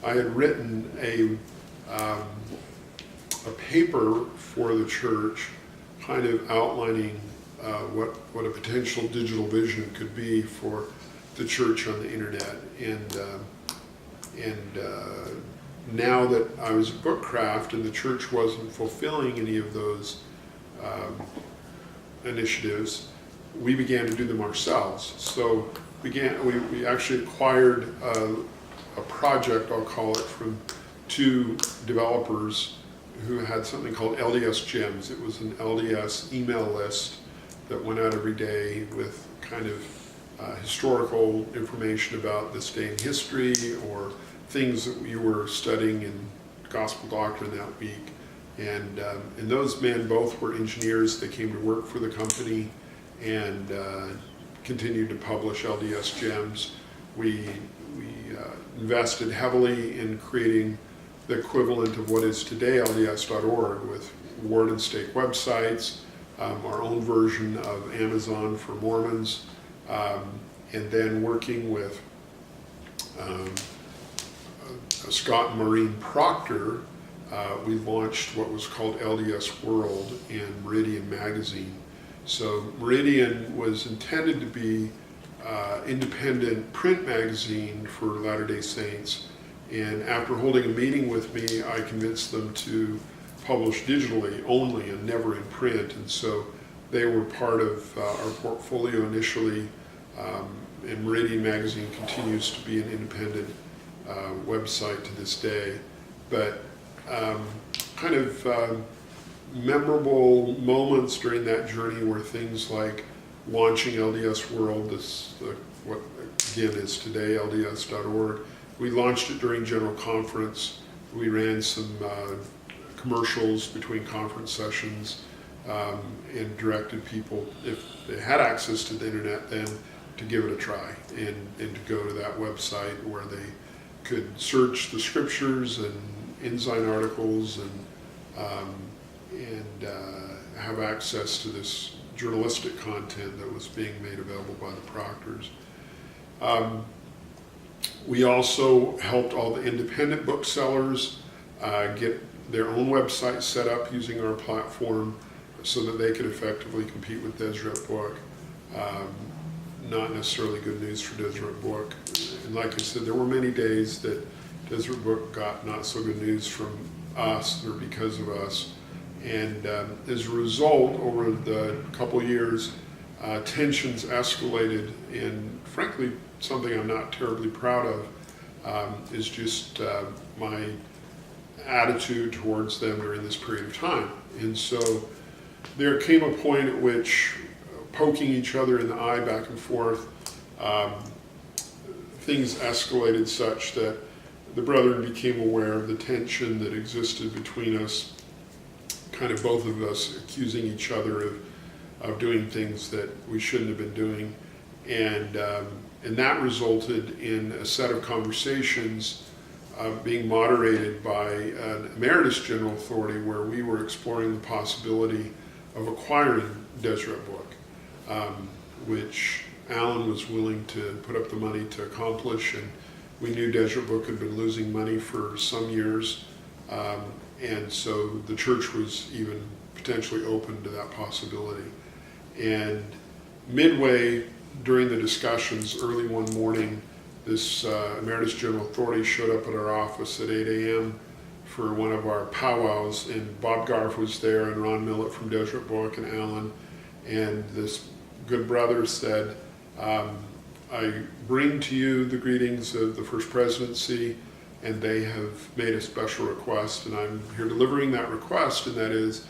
I had written a paper for the church, kind of outlining what a potential digital vision could be for the church on the internet. And now that I was at Bookcraft and the church wasn't fulfilling any of those initiatives, we began to do them ourselves. So we actually acquired a project, I'll call it, from two developers who had something called LDS Gems. It was an LDS email list that went out every day with kind of historical information about this day in history or things that you were studying in gospel doctrine that week. And those men both were engineers. They came to work for the company and continued to publish LDS Gems. We invested heavily in creating the equivalent of what is today LDS.org with ward and stake websites, our own version of Amazon for Mormons, and then working with Scott and Maureen Proctor, we launched what was called LDS World and Meridian Magazine. So Meridian was intended to be independent print magazine for Latter-day Saints, and after holding a meeting with me, I convinced them to publish digitally only and never in print, and so they were part of our portfolio initially, and Meridian Magazine continues to be an independent website to this day. But kind of memorable moments during that journey were things like launching LDS World, what again is today LDS.org. We launched it during General Conference. We ran some commercials between conference sessions and directed people, if they had access to the internet then, to give it a try and to go to that website where they could search the scriptures and Ensign articles and have access to this journalistic content that was being made available by the proctors. We also helped all the independent booksellers get their own website set up using our platform so that they could effectively compete with Deseret Book. Not necessarily good news for Deseret Book. And like I said, there were many days that Deseret Book got not so good news from us or because of us. And as a result, over the couple years, tensions escalated, and frankly, something I'm not terribly proud of is just my attitude towards them during this period of time. And so there came a point at which poking each other in the eye back and forth, things escalated such that the brethren became aware of the tension that existed between us, kind of both of us accusing each other of doing things that we shouldn't have been doing. And that resulted in a set of conversations being moderated by an emeritus general authority where we were exploring the possibility of acquiring Deseret Book, which Alan was willing to put up the money to accomplish, and we knew Deseret Book had been losing money for some years, and so the church was even potentially open to that possibility. And midway during the discussions, early one morning, this Emeritus General Authority showed up at our office at 8 a.m. for one of our powwows, and Bob Garf was there, and Ron Millett from Deseret Book, and Alan, and this good brother said, I bring to you the greetings of the First Presidency, and they have made a special request, and I'm here delivering that request, and that is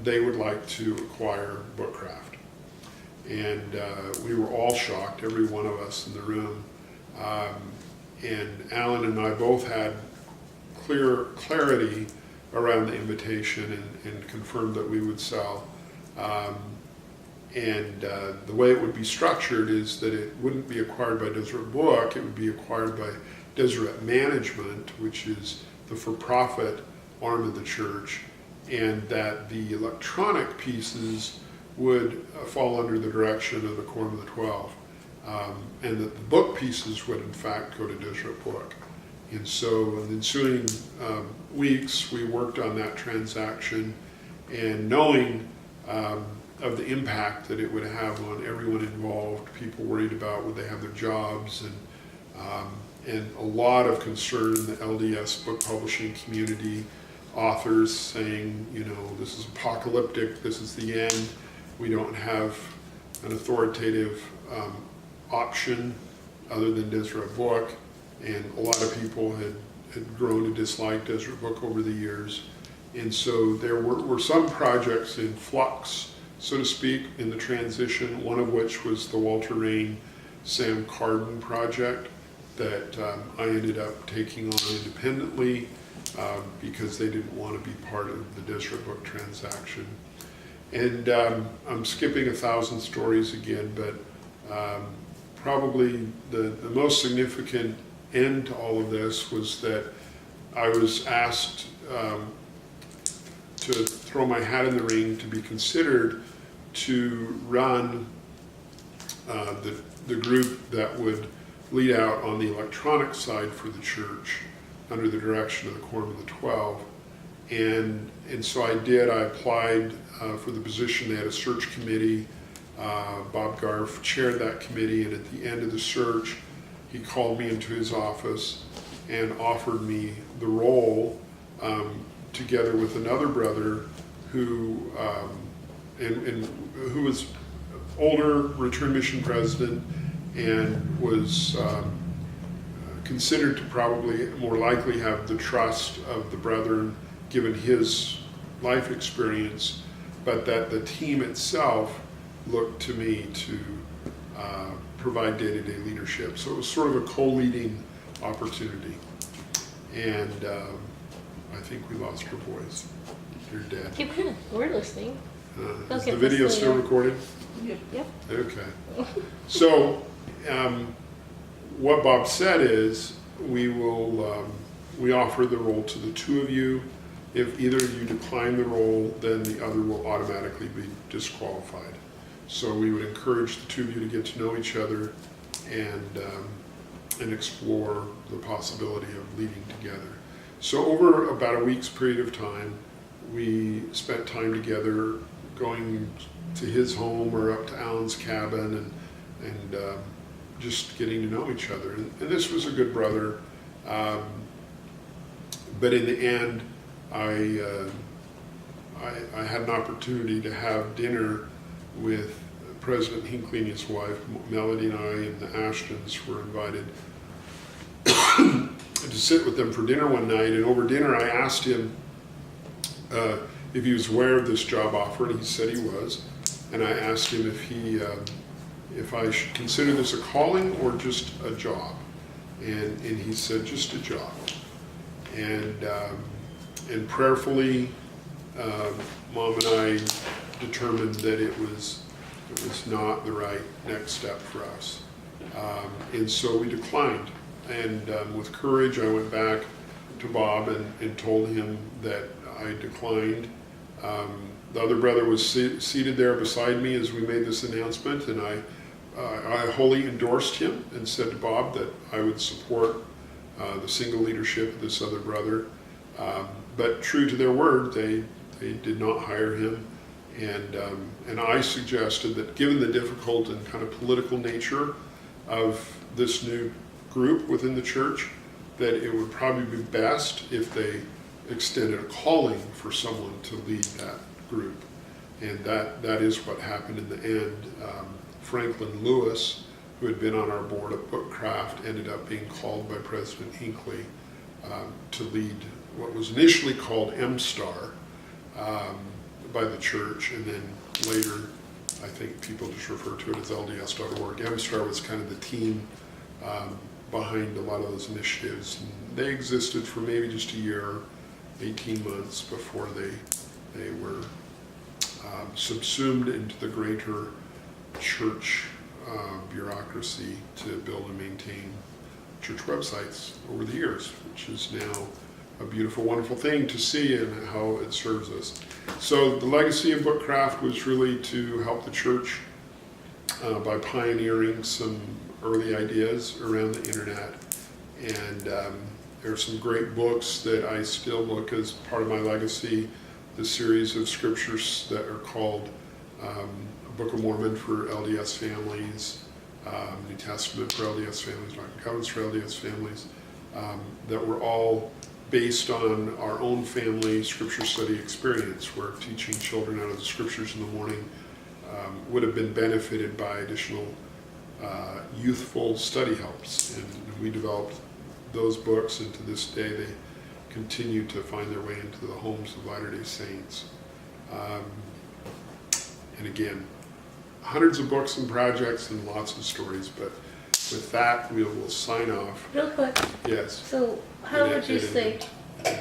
they would like to acquire Bookcraft. And we were all shocked, every one of us in the room. And Alan and I both had clarity around the invitation and confirmed that we would sell. And the way it would be structured is that it wouldn't be acquired by Deseret Book, it would be acquired by Deseret Management, which is the for-profit arm of the church, and that the electronic pieces would fall under the direction of the Quorum of the 12, and that the book pieces would in fact go to Deseret Book. And so in the ensuing weeks, we worked on that transaction, and knowing of the impact that it would have on everyone involved, people worried about would they have their jobs, and a lot of concern in the LDS book publishing community, authors saying, you know, this is apocalyptic, this is the end, we don't have an authoritative option other than Deseret Book, and a lot of people had grown to dislike Deseret Book over the years. And so there were some projects in flux, so to speak, in the transition, one of which was the Walter Rain, Sam Carden project that I ended up taking on independently because they didn't want to be part of the Deseret Book transaction. And I'm skipping 1,000 stories again, but probably the most significant end to all of this was that I was asked to throw my hat in the ring to be considered to run the group that would lead out on the electronic side for the church under the direction of the Quorum of the 12. And so I did. I applied for the position. They had a search committee. Bob Garf chaired that committee, and at the end of the search, he called me into his office and offered me the role, together with another brother who who was older, returned mission president, and was considered to probably more likely have the trust of the brethren given his life experience, but that the team itself looked to me to provide day-to-day leadership. So it was sort of a co-leading opportunity. And I think we lost her voice. You're dead. Keep going. We're listening. Is the video still recorded? Yep. Okay. So what Bob said is we offer the role to the two of you. If either of you decline the role, then the other will automatically be disqualified. So we would encourage the two of you to get to know each other and explore the possibility of leading together. So over about a week's period of time, we spent time together going to his home or up to Alan's cabin and just getting to know each other. And this was a good brother. But in the end, I had an opportunity to have dinner with President Hinckley and his wife. Melody and I and the Ashtons were invited to sit with them for dinner one night, and over dinner I asked him if he was aware of this job offer, and he said he was. And I asked him if I should consider this a calling or just a job, and he said just a job. And prayerfully, Mom and I determined that it was not the right next step for us. And so we declined. And with courage, I went back to Bob and told him that I declined. The other brother was seated there beside me as we made this announcement, and I wholly endorsed him and said to Bob that I would support the single leadership of this other brother. But true to their word, they did not hire him. And I suggested that given the difficult and kind of political nature of this new group within the church, that it would probably be best if they extended a calling for someone to lead that group. And that is what happened in the end. Franklin Lewis, who had been on our board at Bookcraft, ended up being called by President Hinckley to lead what was initially called MSTAR by the church, and then later I think people just refer to it as LDS.org. MSTAR was kind of the team behind a lot of those initiatives. And they existed for maybe just a year, 18 months before they were subsumed into the greater church bureaucracy to build and maintain church websites over the years, which is now a beautiful, wonderful thing to see and how it serves us. So the legacy of Bookcraft was really to help the church by pioneering some early ideas around the internet There are some great books that I still look as part of my legacy. The series of scriptures that are called Book of Mormon for LDS families, New Testament for LDS families, Doctrine and Covenants for LDS families, that were all based on our own family scripture study experience, where teaching children out of the scriptures in the morning would have been benefited by additional youthful study helps. And we developed those books, and to this day they continue to find their way into the homes of Latter-day Saints. And again, hundreds of books and projects and lots of stories, but with that we will sign off. Real quick. Yes. So, how would you say you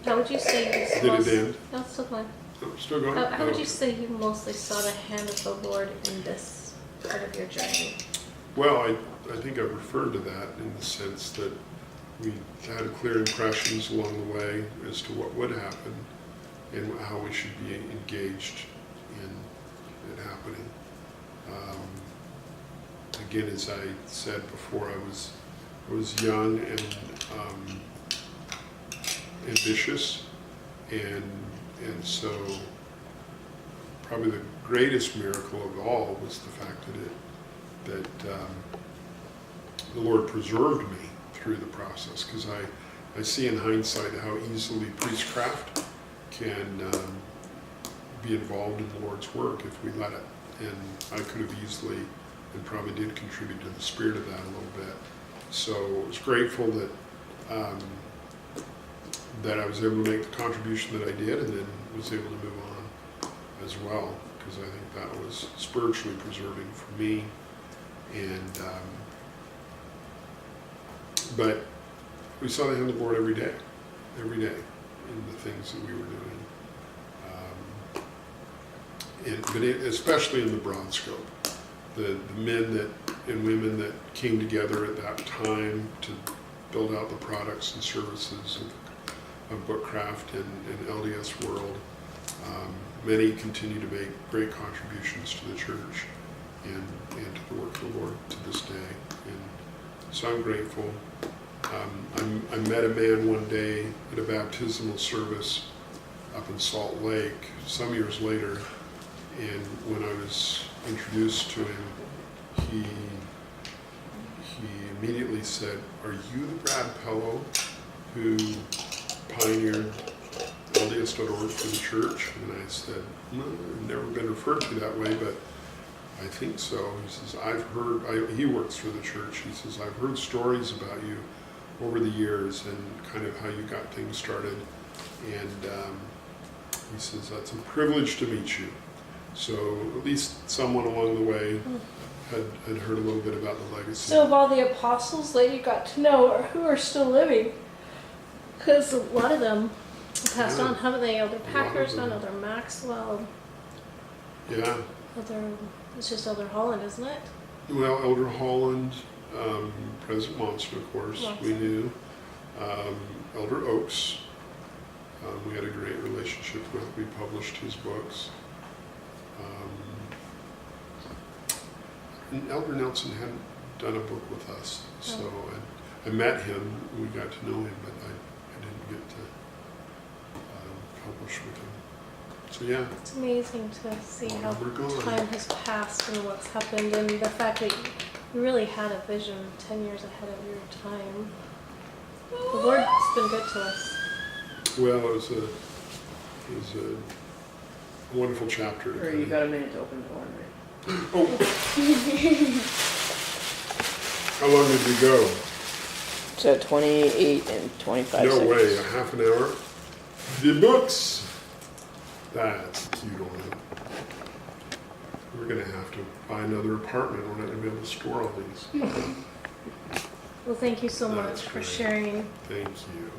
Did it end? No, it's still going. Oh, still going? How would you say you mostly saw the hand of the Lord in this part of your journey? Well, I think I've referred to that in the sense that we had clear impressions along the way as to what would happen and how we should be engaged in it happening. Again, as I said before, I was young and ambitious, and so probably the greatest miracle of all was the fact that the Lord preserved me through the process, because I see in hindsight how easily priestcraft can be involved in the Lord's work if we let it. And I could have easily and probably did contribute to the spirit of that a little bit. So I was grateful that that I was able to make the contribution that I did, and then was able to move on as well, because I think that was spiritually preserving for me. And but we saw the hand of the Lord every day in the things that we were doing. Especially in the broad scope, the men and women that came together at that time to build out the products and services of Bookcraft and LDS World. Many continue to make great contributions to the church and to the work of the Lord to this day. And so I'm grateful. I met a man one day at a baptismal service up in Salt Lake some years later, and when I was introduced to him, he immediately said, "Are you the Brad Pello who pioneered LDS.org for the church?" And I said, "No, I've never been referred to that way, but I think so." He says, he works for the church. He says, "I've heard stories about you over the years and kind of how you got things started. And he says, that's a privilege to meet you." So at least someone along the way had heard a little bit about the legacy. So of all the apostles that you got to know, or who are still living, because a lot of them passed on, haven't they? Elder Packersman, Elder Maxwell. Yeah. It's just Elder Holland, isn't it? Well, Elder Holland, President Monson, of course, we knew. Elder Oaks, we had a great relationship with. We published his books. And Elder Nelson hadn't done a book with us, so I met him. We got to know him, but I didn't get to publish with him. So yeah. It's amazing to see how gone. time has passed and what's happened, and the fact that you really had a vision 10 years ahead of your time. The Lord's been good to us. Well, it was a wonderful chapter. Or you got a minute to open the door, right? Oh. How long did we go? So 28 and 25 No seconds. way, a half an hour? The books! That's cute on it. We're going to have to buy another apartment. We're not going to be able to store all these. Well, thank you so That's much for great. sharing. Thank you.